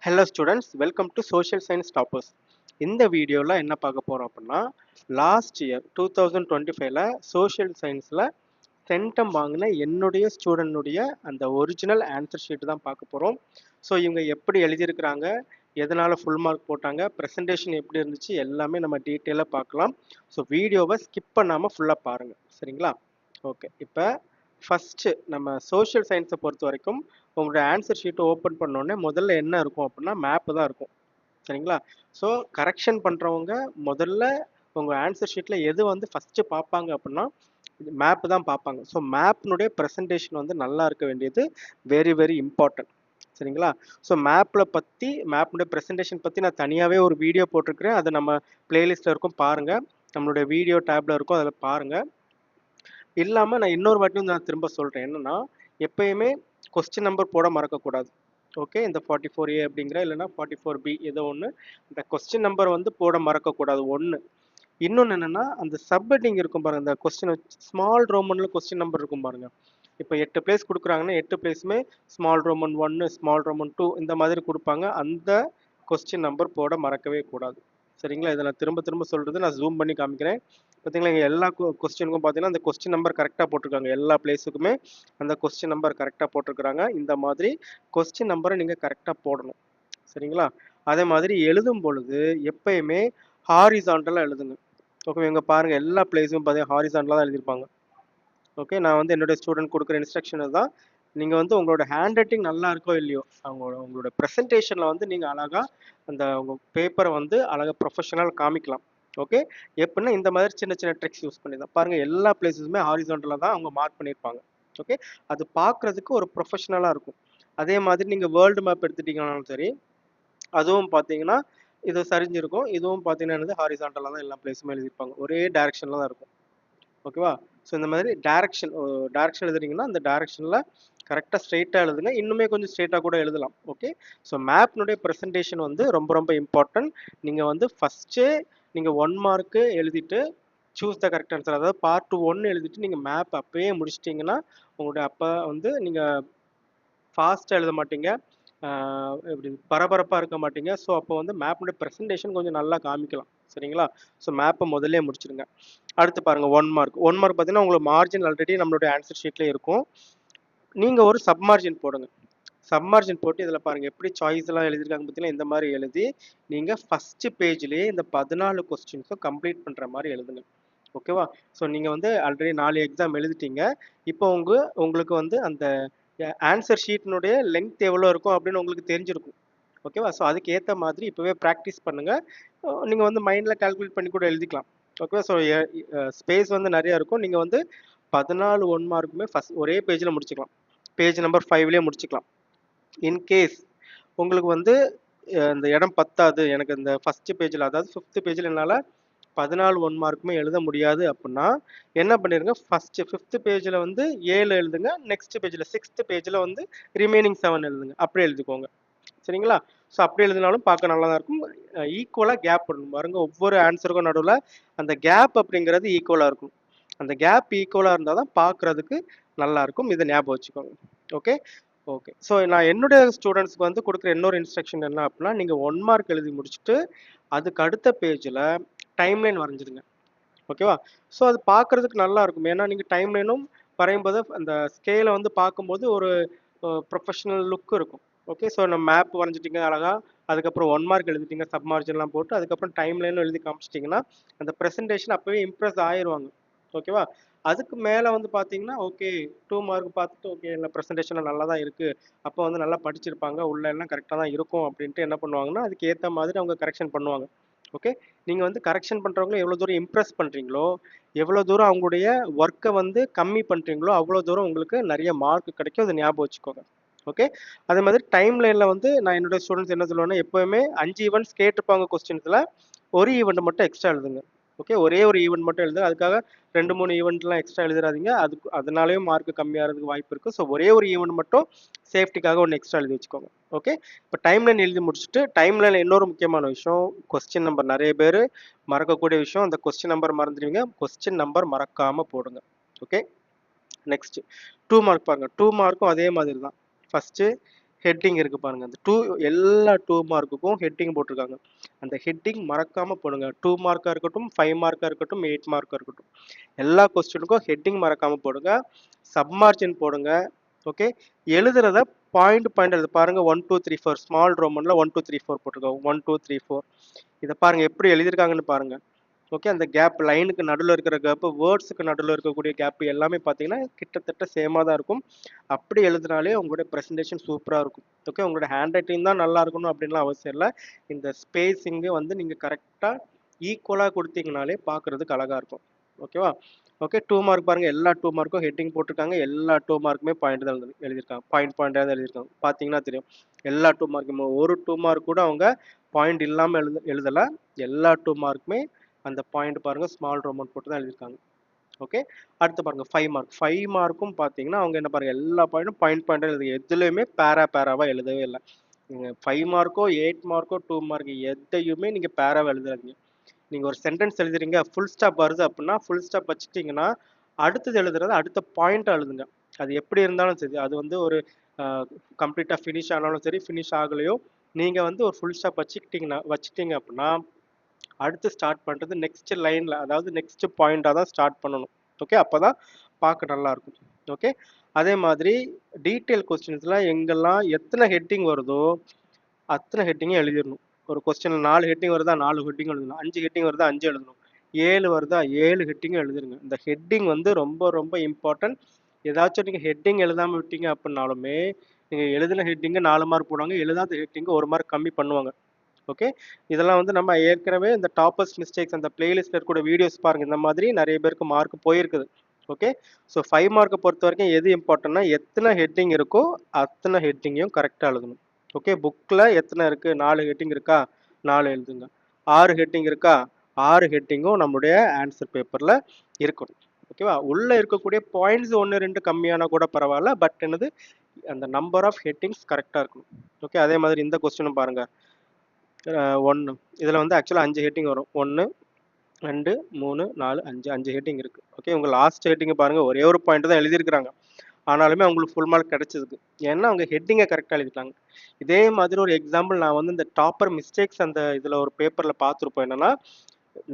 Hello students, welcome to social science toppers. இந்த வீடியோவில் என்ன பார்க்க போகிறோம் அப்படின்னா, லாஸ்ட் இயர் 2025ல சோஷியல் சயின்ஸில் சென்டம் வாங்கின என்னுடைய ஸ்டூடெண்ட்டுடைய அந்த ஒரிஜினல் ஆன்சர் ஷீட் தான் பார்க்க போகிறோம். ஸோ இவங்க எப்படி எழுதியிருக்கிறாங்க, எதனால் ஃபுல் மார்க் போட்டாங்க, ப்ரெசன்டேஷன் எப்படி இருந்துச்சு, எல்லாமே நம்ம டீட்டெயிலாக பார்க்கலாம். ஸோ வீடியோவை ஸ்கிப் பண்ணாமல் ஃபுல்லாக பாருங்கள், சரிங்களா? ஓகே, இப்போ ஃபஸ்ட்டு நம்ம சோஷியல் சயின்ஸை பொறுத்த வரைக்கும் உங்களோட ஆன்சர் ஷீட்டை ஓப்பன் பண்ணோடனே முதல்ல என்ன இருக்கும் அப்படின்னா மேப்பு தான் இருக்கும், சரிங்களா? ஸோ கரெக்ஷன் பண்ணுறவங்க முதல்ல உங்கள் ஆன்சர் ஷீட்டில் எது வந்து ஃபஸ்ட்டு பார்ப்பாங்க அப்படின்னா மேப்பு தான் பார்ப்பாங்க. ஸோ மேப்னுடைய ப்ரெசன்டேஷன் வந்து நல்லா இருக்க வேண்டியது வெரி வெரி இம்பார்ட்டன்ட், சரிங்களா? ஸோ மேப்னுடைய ப்ரெசன்டேஷன் பற்றி நான் தனியாகவே ஒரு வீடியோ போட்டிருக்கிறேன். அது நம்ம பிளேலிஸ்ட்டில் இருக்கும், பாருங்கள். நம்மளுடைய வீடியோ டேப்பில் இருக்கும், அதில் பாருங்கள். இல்லாமல் நான் இன்னொரு வாட்டியும் நான் திரும்ப சொல்கிறேன், என்னென்னா எப்பயுமே கொஸ்டின் நம்பர் போட மறக்கக்கூடாது. ஓகே, இந்த 44A அப்படிங்கிற இல்லைன்னா 44B ஏதோ ஒன்று, இந்த கொஸ்டின் நம்பர் வந்து போட மறக்கக்கூடாது ஒன்று. இன்னொன்று என்னென்னா அந்த சப்ஹெட்டிங் இருக்கும் பாருங்கள், இந்த கொஸ்டின் ஸ்மால் ரோமனில் கொஸ்டின் நம்பர் இருக்கும் பாருங்கள். இப்போ 8 பிளேஸ் கொடுக்குறாங்கன்னா 8 பிளேஸுமே ஸ்மால் ரோமன் 1 ஸ்மால் ரோமன் 2 இந்த மாதிரி கொடுப்பாங்க. அந்த கொஸ்டின் நம்பர் போட மறக்கவே கூடாது, சரிங்களா? இதை நான் திரும்ப திரும்ப சொல்கிறது, நான் ஜூம் பண்ணி காமிக்கிறேன். பார்த்தீங்களா, இங்கே எல்லா கொஸ்டினுக்கும் பார்த்தீங்கன்னா அந்த கொஸ்டின் நம்பர் கரெக்டாக போட்டிருக்காங்க. எல்லா பிளேஸுக்குமே அந்த கொஸ்டின் நம்பர் கரெக்டாக போட்டிருக்கிறாங்க. இந்த மாதிரி கொஸ்டின் நம்பரை நீங்கள் கரெக்டாக போடணும், சரிங்களா? அதே மாதிரி எழுதும் பொழுது எப்பயுமே ஹாரிசாண்டலாக எழுதுங்க. ஓகே, இங்கே பாருங்கள், எல்லா பிளேஸும் பார்த்தீங்கன்னா ஹாரிசாண்டலாக தான் எழுதியிருப்பாங்க. ஓகே, நான் வந்து என்னுடைய ஸ்டூடெண்ட் கொடுக்குற இன்ஸ்ட்ரக்ஷன் தான். நீங்கள் வந்து உங்களோட ஹேண்ட் ரைட்டிங் நல்லா இருக்கோ இல்லையோ, உங்களோட ப்ரெசன்டேஷனில் வந்து நீங்கள் அழகாக அந்த உங்கள் பேப்பரை வந்து அழகாக ப்ரொஃபஷனல் காமிக்கலாம். ஓகே, எப்படின்னா இந்த மாதிரி சின்ன சின்ன ட்ரிக்ஸ் யூஸ் பண்ணி தான் பாருங்கள், எல்லா பிளேஸஸுமே ஹாரிசாண்டலாக தான் அவங்க மார்க் பண்ணியிருப்பாங்க. ஓகே, அது பார்க்குறதுக்கு ஒரு ப்ரொஃபஷனலாக இருக்கும். அதே மாதிரி நீங்கள் வேர்ல்டு மேப் எடுத்துட்டீங்கன்னாலும் சரி, அதுவும் பார்த்தீங்கன்னா இது சரிஞ்சிருக்கும். இதுவும் பார்த்தீங்கன்னா ஹாரிசாண்டலாக தான் எல்லா பிளேஸுமே எழுதியிருப்பாங்க, ஒரே டைரக்ஷனில் தான் இருக்கும். ஓகேவா? ஸோ இந்த மாதிரி டைரக்ஷன் எழுதுறீங்கன்னா அந்த டைரக்ஷனில் கரெக்டாக ஸ்ட்ரெயிட்டாக எழுதுங்க. இன்னுமே கொஞ்சம் ஸ்ட்ரெயிட்டாக கூட எழுதலாம். ஓகே, ஸோ மேப்னுடைய ப்ரெசன்டேஷன் வந்து ரொம்ப ரொம்ப இம்பார்ட்டன்ட். நீங்கள் வந்து ஃபஸ்ட்டே நீங்கள் 1 மார்க்கு எழுதிட்டு சூஸ் த கரெக்ட் ஆன்சர், அதாவது பார்ட் 1 எழுதிட்டு நீங்கள் மேப் அப்பயே முடிச்சிட்டிங்கன்னா உங்களுடைய அப்போ வந்து நீங்கள் ஃபாஸ்ட்டாக எழுத மாட்டீங்க, இப்படி பரபரப்பாக இருக்க மாட்டீங்க. ஸோ அப்போ வந்து மேப்னுடைய ப்ரெசன்டேஷன் கொஞ்சம் நல்லா காமிக்கலாம், சரிங்களா? ஸோ மேப்பை முதல்ல முடிச்சிருங்க. அடுத்து பாருங்கள், 1 மார்க் பார்த்தீங்கன்னா உங்களுக்கு மார்ஜின் ஆல்ரெடி நம்மளுடைய ஆன்சர் ஷீட்லேயே இருக்கும். நீங்கள் ஒரு சப்மார்ஜின் போடுங்க. சப்மார்ஜின் போட்டு இதில் பாருங்கள் எப்படி சாய்ஸ் எல்லாம் எழுதியிருக்காங்க பார்த்தீங்கன்னா, இந்த மாதிரி எழுதி நீங்கள் ஃபஸ்ட்டு பேஜ்லேயே இந்த 14 கொஸ்டின்ஸும் கம்ப்ளீட் பண்ணுற மாதிரி எழுதுங்க. ஓகேவா? ஸோ நீங்கள் வந்து ஆல்ரெடி 4 எக்ஸாம் எழுதிட்டீங்க. இப்போ உங்களுக்கு வந்து அந்த ஆன்சர் ஷீட்டினுடைய லெங்த் எவ்வளோ இருக்கும் அப்படின்னு உங்களுக்கு தெரிஞ்சிருக்கும். ஓகேவா? ஸோ அதுக்கு ஏற்ற மாதிரி இப்போவே ப்ராக்டிஸ் பண்ணுங்கள். நீங்கள் வந்து மைண்டில் கால்குலேட் பண்ணி கூட எழுதிக்கலாம். ஓகேவா? ஸோ ஸ்பேஸ் வந்து நிறையா இருக்கும். நீங்கள் வந்து 14 1 மார்க்குமே ஒரே பேஜில் முடிச்சுக்கலாம். பேஜ் நம்பர் 5லேயே முடிச்சுக்கலாம். இன்கேஸ் உங்களுக்கு வந்து இந்த இடம் பத்தாது, எனக்கு இந்த ஃபஸ்ட்டு பேஜில் அதாவது 5th பேஜில் என்னால் 14 1 மார்க்குமே எழுத முடியாது அப்படின்னா என்ன பண்ணிடுங்க, ஃபஸ்ட்டு 5th பேஜில் வந்து 7 எழுதுங்க, நெக்ஸ்ட் பேஜில் 6th பேஜில் வந்து ரிமைனிங் 7 எழுதுங்க. அப்படியே எழுதிக்கோங்க, சரிங்களா? ஸோ அப்படி எழுதினாலும் பார்க்க நல்லா தான் இருக்கும். ஈக்குவலாக கேப் பண்ணணும் பாருங்க, ஒவ்வொரு ஆன்சருக்கும் நடுவில் அந்த கேப் அப்படிங்கிறது ஈக்குவலாக இருக்கும். அந்த கேப் ஈக்குவலாக இருந்தால் தான் பார்க்குறதுக்கு நல்லாயிருக்கும். இதை ஞாபகம் வச்சுக்கோங்க. ஓகே ஓகே, ஸோ நான் என்னுடைய ஸ்டூடெண்ட்ஸ்க்கு வந்து கொடுக்குற இன்னொரு இன்ஸ்ட்ரக்ஷன் என்ன அப்படின்னா, நீங்கள் 1 மார்க் எழுதி முடிச்சுட்டு அதுக்கு அடுத்த பேஜில் டைம்லைன் வரைஞ்சிடுங்க. ஓகேவா? ஸோ அது பார்க்குறதுக்கு நல்லா இருக்கும். ஏன்னா நீங்கள் டைம்லைனும் வரையும்போது அந்த ஸ்கேலை வந்து பார்க்கும்போது ஒரு ப்ரொஃபஷனல் லுக் இருக்கும். ஓகே, ஸோ நம்ம மேப் வரைஞ்சிட்டிங்க அழகா, அதுக்கப்புறம் 1 மார்க் எழுதிட்டீங்க, சப் மார்ஜின்லாம் போட்டு அதுக்கப்புறம் டைம்லைனும் எழுதி காமிச்சிட்டிங்கன்னா அந்த ப்ரெசன்டேஷன் அப்போவே இம்ப்ரெஸ் ஆயிடுவாங்க. ஓகேவா? அதுக்கு மேலே வந்து பார்த்தீங்கன்னா ஓகே 2 மார்க் பார்த்துட்டு ஓகே இல்லை ப்ரெசன்டேஷனில் நல்லா தான் இருக்குது, அப்போ வந்து நல்லா படிச்சிருப்பாங்க, உள்ள எல்லாம் கரெக்டாக தான் இருக்கும் அப்படின்ட்டு என்ன பண்ணுவாங்கன்னா அதுக்கு ஏற்ற மாதிரி அவங்க கரெக்ஷன் பண்ணுவாங்க. ஓகே, நீங்கள் வந்து கரெக்ஷன் பண்ணுறவங்கள எவ்வளோ தூரம் இம்ப்ரெஸ் பண்ணுறீங்களோ, எவ்வளோ தூரம் அவங்களுடைய ஒர்க்கை வந்து கம்மி பண்ணுறீங்களோ அவ்வளோ தூரம் உங்களுக்கு நிறைய மார்க் கிடைக்கும். அதை ஞாபகம் வச்சுக்கோங்க. ஓகே, அதே மாதிரி டைம் லைனில் வந்து நான் என்னுடைய ஸ்டூடெண்ட்ஸ் என்ன சொல்லுவேன்னா, எப்போவுமே 5 ஈவெண்ட்ஸ் கேட்டிருப்பாங்க கொஸ்டின்ஸில், ஒரு ஈவெண்ட் மட்டும் எக்ஸ்ட்ரா எழுதுங்க. ஓகே, ஒரே ஒரு ஈவெண்ட் மட்டும் எழுதுங்க. அதுக்காக 2 3 ஈவெண்ட்லாம் எக்ஸ்ட்ரா எழுதுறாதீங்க, அதனாலேயும் மார்க் கம்மியாகிறதுக்கு வாய்ப்பு இருக்குது. ஸோ ஒரே ஒரு ஈவெண்ட் மட்டும் சேஃப்டிக்காக ஒன்று எக்ஸ்ட்ரா எழுதி வச்சுக்கோங்க. ஓகே, இப்போ டைம்லைன் எழுதி முடிச்சுட்டு டைம்லைனில் இன்னொரு முக்கியமான விஷயம், கொஸ்டின் நம்பர். நிறைய பேர் மறக்கக்கூடிய விஷயம், அந்த கொஸ்டின் நம்பர் மறந்துடுவீங்க. கொஸ்டின் நம்பர் மறக்காமல் போடுங்க. ஓகே, நெக்ஸ்ட் 2 மார்க் பாருங்க. 2 மார்க்கும் அதே மாதிரி தான். ஃபஸ்ட்டு ஹெட்டிங் இருக்கு பாருங்க. அந்த எல்லா 2 மார்க்குக்கும் ஹெட்டிங் போட்டிருக்காங்க. அந்த ஹெட்டிங் மறக்காம போடுங்க. 2 மார்க்கா இருக்கட்டும், 5 மார்க்கா இருக்கட்டும், 8 மார்க்கா இருக்கட்டும். எல்லா கொஸ்டினுக்கும் ஹெட்டிங் மறக்காம போடுங்க. சப்மார்ஜின் போடுங்க. ஓகே. எழுதுறத பாயிண்ட் எழுது பாருங்க. 1 2 3 4 ஸ்மால் ரோமன்ல 1 2 3 4 போட்டுருக்காங்க. 1 2 3 4. இதை பாருங்க எப்படி எழுதியிருக்காங்கன்னு பாருங்க. ஓகே. அந்த கேப் லைனுக்கு நடுவில் இருக்கிற கேப், வேர்ட்ஸுக்கு நடுவில் இருக்கக்கூடிய கேப் எல்லாமே பார்த்தீங்கன்னா கிட்டத்தட்ட சேமாக தான் இருக்கும். அப்படி எழுதினாலே உங்களுடைய ப்ரெசன்டேஷன் சூப்பராக இருக்கும். ஓகே. உங்களோட ஹேண்ட் ரைட்டிங் தான் நல்லா இருக்கணும் அப்படின்லாம் அவசியம் இல்லை. இந்த ஸ்பேஸிங்கு வந்து நீங்கள் கரெக்டாக ஈக்குவலாக கொடுத்தீங்கனாலே பார்க்குறதுக்கு அழகாக இருக்கும். ஓகேவா? ஓகே. 2 மார்க் பாருங்க. எல்லா 2 மார்க்கும் ஹெட்டிங் போட்டிருக்காங்க. எல்லா 2 மார்க்குமே பாயிண்ட் தான் எழுதியிருக்காங்க. பாயிண்டாக தான் எழுதியிருக்காங்க. பார்த்தீங்கன்னா தெரியும். எல்லா 2 மார்க்குமே ஒரு 2 மார்க் கூட அவங்க பாயிண்ட் இல்லாமல் எழுதலை. எல்லா 2 மார்க்குமே அந்த பாயிண்ட் பாருங்க ஸ்மால் ரோமன் போட்டு தான் எழுதியிருக்காங்க. ஓகே. அடுத்து பாருங்க 5 மார்க். 5 மார்க்கும் பார்த்தீங்கன்னா அவங்க என்ன பாருங்க எல்லா பாயிண்ட்டும் பாயிண்டாக எழுது. எதுலையுமே பேராவா எழுதவே இல்லை. நீங்கள் 5 மார்க்கோ 8 மார்க்கோ 2 மார்க் எதையுமே நீங்கள் பேராவா எழுதுறாதீங்க. நீங்கள் ஒரு சென்டென்ஸ் எழுதுறீங்க, ஃபுல் ஸ்டாப் வருது அப்படின்னா ஃபுல் ஸ்டாப் வச்சுட்டிங்கன்னா அடுத்தது எழுதுறது அடுத்த பாயிண்ட் எழுதுங்க. அது எப்படி இருந்தாலும் சரி, அது வந்து ஒரு கம்ப்ளீட்டாக ஃபினிஷ் ஆனாலும் சரி, ஃபினிஷ் ஆகலையோ நீங்கள் வந்து ஒரு ஃபுல் ஸ்டாப் வச்சுட்டீங்க அப்படின்னா அடுத்து ஸ்டார்ட் பண்ணுறது நெக்ஸ்ட் லைனில், அதாவது நெக்ஸ்ட் பாயிண்டாக தான் ஸ்டார்ட் பண்ணணும். ஓகே. அப்போ தான் பார்க்க நல்லாயிருக்கும். ஓகே. அதே மாதிரி டீட்டெயில் கொஸ்டின்ஸ்லாம் எங்கெல்லாம் எத்தனை ஹெட்டிங் வருதோ அத்தனை ஹெட்டிங்கும் எழுதிடணும். ஒரு கொஸ்டினில் 4 ஹெட்டிங் வருதா 4 ஹெட்டிங் எழுதணும். 5 ஹெட்டிங் வருதா 5 எழுதணும். 7 வருதா 7 ஹெட்டிங்கும் எழுதிருங்க. இந்த ஹெட்டிங் வந்து ரொம்ப ரொம்ப இம்பார்ட்டன்ட். ஏதாச்சும் நீங்கள் ஹெட்டிங் எழுதாமல் விட்டீங்க அப்படின்னாலுமே நீங்கள் எழுதின ஹெட்டிங்கு 4 மார்க் போடுவாங்க, எழுதாத ஹெட்டிங்கு 1 மார்க் கம்மி பண்ணுவாங்க. ஓகே. இதெல்லாம் வந்து நம்ம ஏற்கனவே இந்த டாப்பர்ஸ் மிஸ்டேக்ஸ் அந்த பிளேலிஸ்ட்ல இருக்கக்கூடிய வீடியோஸ் பாருங்க. இந்த மாதிரி நிறைய பேருக்கு மார்க் போயிருக்குது. ஓகே. ஸோ 5 மார்க்கை பொறுத்த வரைக்கும் எது இம்பார்ட்டன்ட்னா எத்தனை ஹெட்டிங் இருக்கோ அத்தனை ஹெட்டிங்கையும் கரெக்டாக எழுதணும். ஓகே. புக்கில் எத்தனை இருக்குது 4 ஹெட்டிங் இருக்கா 4 எழுதுங்க. 6 ஹெட்டிங் இருக்கா 6 ஹெட்டிங்கும் நம்மளுடைய ஆன்சர் பேப்பரில் இருக்கணும். ஓகேவா? உள்ளே இருக்கக்கூடிய பாயிண்ட்ஸ் 1 2 கம்மியானா கூட பரவாயில்ல. பட் என்னது அந்த நம்பர் ஆஃப் ஹெட்டிங்ஸ் கரெக்டாக இருக்கணும். ஓகே. அதே மாதிரி இந்த கொஸ்டினும் பாருங்க. 1 இதில் வந்து ஆக்சுவலாக 5 ஹெட்டிங் வரும். 1 2 3 4 5 ஹெட்டிங் இருக்குது. ஓகே. உங்கள் லாஸ்ட் ஹெட்டிங்கை பாருங்கள். ஒரே ஒரு பாயிண்ட் தான் எழுதியிருக்கிறாங்க. ஆனாலுமே அவங்களுக்கு ஃபுல் மார்க் கிடைச்சதுக்கு ஏன்னா அவங்க ஹெட்டிங்கை கரெக்டாக எழுதிட்டாங்க. இதே மாதிரி ஒரு எக்ஸாம்பிள் நான் வந்து இந்த டாப்பர் மிஸ்டேக்ஸ் அந்த இதில் ஒரு பேப்பரில் பார்த்துருப்போம். என்னன்னா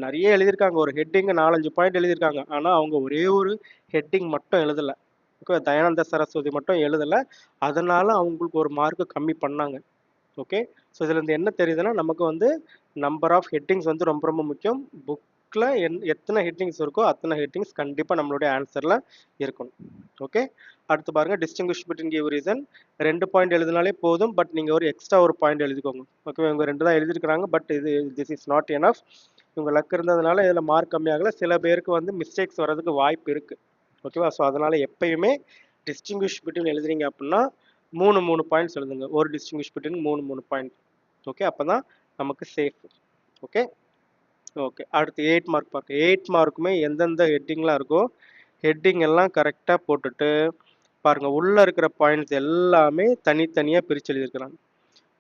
நிறைய எழுதியிருக்காங்க. ஒரு ஹெட்டிங்கு 4-5 பாயிண்ட் எழுதியிருக்காங்க. ஆனால் அவங்க ஒரே ஒரு ஹெட்டிங் மட்டும் எழுதலை. ஓகே. தயானந்த சரஸ்வதி மட்டும் எழுதலை. அதனால அவங்களுக்கு ஒரு மார்க்கு கம்மி பண்ணாங்க. ஓகே. ஸோ இதுல இருந்து என்ன தெரியுதுன்னா நமக்கு வந்து நம்பர் ஆஃப் ஹெட்டிங்ஸ் வந்து ரொம்ப ரொம்ப முக்கியம். புக்கில் எத்தனை ஹெட்டிங்ஸ் இருக்கோ அத்தனை ஹெட்டிங்ஸ் கண்டிப்பாக நம்மளுடைய ஆன்சரில் இருக்கணும். ஓகே. அடுத்து பாருங்க distinguish between give reason 2 point எழுதினாலே போதும். பட் நீங்கள் ஒரு எக்ஸ்ட்ரா ஒரு பாயிண்ட் எழுதிக்கோங்க. ஓகே. இவங்க 2 தான் எழுதியிருக்கிறாங்க. But this is not enough. இவங்க லக் இருந்ததுனால இதில் மார்க் கம்மியாகல. சில பேருக்கு வந்து மிஸ்டேக்ஸ் வர்றதுக்கு வாய்ப்பு இருக்குது. ஓகேவா? ஸோ அதனால் எப்பயுமே டிஸ்டிங்விஷ் பிட்வீன் எழுதுறீங்க அப்படின்னா 3 பாயிண்ட்ஸ் எழுதுங்க. ஒரு டிஸ்டிங்விஷ் பிட்வீன் 3 பாயிண்ட். ஓகே. அப்போ தான் நமக்கு சேஃப். ஓகே. ஓகே. அடுத்து 8 மார்க் பார்க்க 8 மார்க்குமே எந்தெந்த ஹெட்டிங்லாம் இருக்கோ ஹெட்டிங் எல்லாம் கரெக்டாக போட்டுட்டு பாருங்க உள்ளே இருக்கிற பாயிண்ட்ஸ் எல்லாமே தனித்தனியாக பிரித்து எழுதியிருக்கிறாங்க.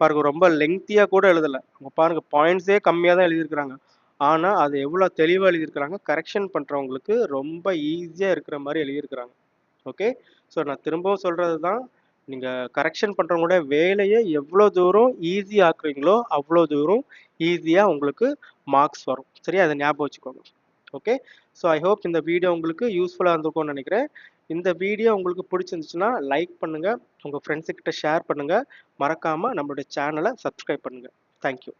பாருங்க ரொம்ப லெங்க்த்தியாக கூட எழுதலை. பாருங்க பாயிண்ட்ஸே கம்மியாக தான் எழுதியிருக்கிறாங்க. ஆனால் அது எவ்வளோ தெளிவாக எழுதியிருக்கிறாங்க. கரெக்ஷன் பண்ணுறவங்களுக்கு ரொம்ப ஈஸியாக இருக்கிற மாதிரி எழுதியிருக்கிறாங்க. ஓகே. ஸோ நான் திரும்பவும் சொல்கிறது தான், நீங்கள் கரெக்ஷன் பண்ணுறவங்களோட வேலையை எவ்வளோ தூரம் ஈஸி ஆக்குறீங்களோ அவ்வளோ தூரம் ஈஸியாக உங்களுக்கு மார்க்ஸ் வரும். சரியா? அதை ஞாபகம் வச்சுக்கோங்க. ஓகே. ஸோ ஐ ஹோப் இந்த வீடியோ உங்களுக்கு யூஸ்ஃபுல்லாக இருந்திருக்கும்னு நினைக்கிறேன். இந்த வீடியோ உங்களுக்கு பிடிச்சிருந்துச்சுன்னா லைக் பண்ணுங்கள், உங்கள் ஃப்ரெண்ட்ஸுக்கிட்ட ஷேர் பண்ணுங்கள், மறக்காமல் நம்மளுடைய சேனலை சப்ஸ்கிரைப் பண்ணுங்கள். தேங்க்யூ.